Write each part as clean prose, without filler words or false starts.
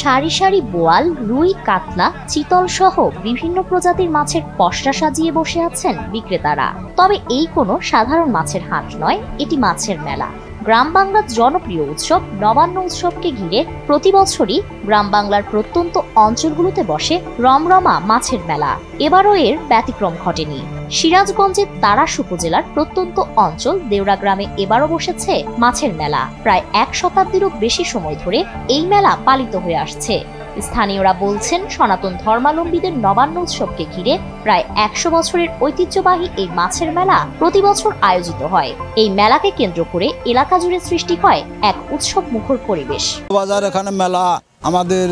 সারি সারি বোয়াল, রুই, কাতলা, চিতল সহ বিভিন্ন প্রজাতির মাছের পসরা সাজিয়ে বসে আছেন বিক্রেতারা। তবে এই কোনো সাধারণ মাছের হাট নয়, এটি মাছের মেলা। গ্রাম বাংলার জনপ্রিয় উৎসব নবান্ন উৎসবকে ঘিরে প্রতি বছরই গ্রাম বাংলার প্রত্যন্ত অঞ্চলগুলোতে বসে রমরমা মাছের মেলা। এবারও এর ব্যতিক্রম ঘটেনি। সিরাজগঞ্জের তাড়াশ উপজেলার প্রত্যন্ত অঞ্চল দেওড়া গ্রামে এবারও বসেছে মাছের মেলা। প্রায় 1 শতাব্দীরও বেশি সময় ধরে এই মেলা পালিত হয়ে আসছে। স্থানীয়রা বলছেন, সনাতন ধর্মাবলম্বীদের নবান্ন উৎসবকে ঘিরে প্রায় 100 বছরের ঐতিহ্যবাহী এই মাছের মেলা প্রতি বছর আয়োজিত হয়। এই মেলাকে কেন্দ্র করে এলাকা জুড়ে সৃষ্টি হয় এক উৎসব মুখর পরিবেশ। বাজার এখানে মেলা আমাদের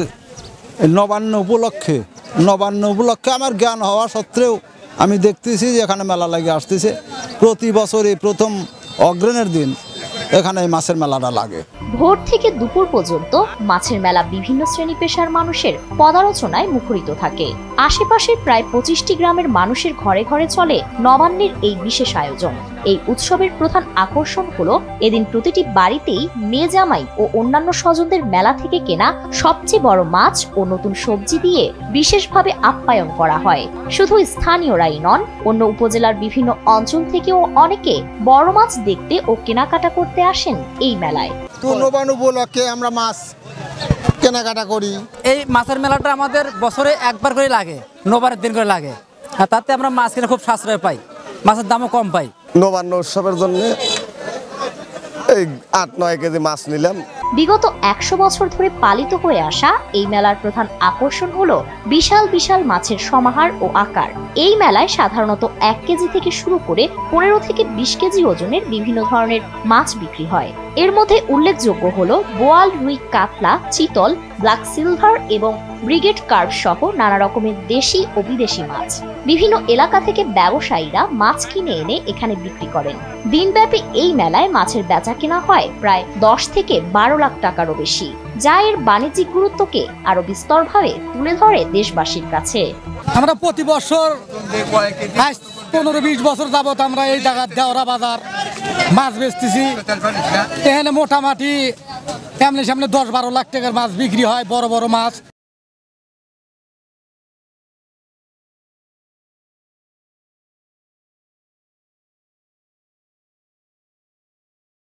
নবান্ন উপলক্ষে আমার জ্ঞান হওয়া সত্ত্বেও আমি দেখতেছি যে এখানে মেলা লাগে আসতেছে। প্রতি বছরই প্রথম অগ্রহণের দিন এখানে এই মাছের মেলাটা লাগে। ভোর থেকে দুপুর পর্যন্ত মাছের মেলা বিভিন্ন শ্রেণী পেশার মানুষের পদালোচনায় মুখরিত থাকে। আশেপাশের প্রায় 25টি গ্রামের মানুষের ঘরে ঘরে চলে নবান্নের এই বিশেষ আয়োজন। এই উৎসবের প্রধান আকর্ষণ হলো এদিন প্রতিটি বাড়িতেই মেয়ে জামাই ও অন্যান্য স্বজনদের মেলা থেকে কেনা সবচেয়ে বড় মাছ ও নতুন সবজি দিয়ে বিশেষভাবে আপ্যায়ন করা হয়। শুধু স্থানীয়রাই নন, অন্য উপজেলার বিভিন্ন অঞ্চল থেকেও অনেকে বড় মাছ দেখতে ও কেনাকাটা করতে আসেন এই মেলায়। নবান্ন উপলক্ষে আমরা মাছ কেনাকাটা করি। এই মাছের মেলাটা আমাদের বছরে একবার করে লাগে, নবান্নের দিন করে লাগে। আর তাতে আমরা মাছ কিনে খুব সাশ্রয় পাই, মাছের দামও কম পাই। নবান্ন উৎসবের জন্য এই 8-9 কেজি মাছ নিলাম। বিগত 100 বছর ধরে পালিত হয়ে আসা এই মেলার প্রধান আকর্ষণ হলো বিশাল বিশাল মাছের সমাহার ও আকার। এই মেলায় সাধারণত 1 কেজি থেকে শুরু করে 15 থেকে 20 কেজি ওজনের বিভিন্ন ধরনের মাছ বিক্রি হয়। এর মধ্যে উল্লেখযোগ্য হলো বোয়াল, রুই, কাতলা, চিতল, ব্ল্যাক সিলভার এবং ব্রিগেড কার্প সহ নানা রকমের দেশি ও বিদেশি মাছ। বিভিন্ন এলাকা থেকে ব্যবসায়ীরা মাছ কিনে এনে এখানে বিক্রি করেন। দিনব্যাপী এই মেলায় মাছের বেচা কেনা হয় প্রায় 10 থেকে 12 লাখ টাকারও বেশি, যা এর বাণিজ্যিক গুরুত্বকে আরো বিস্তরভাবে তুলে ধরে দেশবাসীর কাছে। আমরা প্রতি বছর 15-20 বছর যাবত আমরা এই জায়গার দেওরা বাজার মাছ বেচতেছি। এখানে মোটামুটি এমনি সামনে 10-12 লাখ টাকার মাছ বিক্রি হয়, বড় বড় মাছ।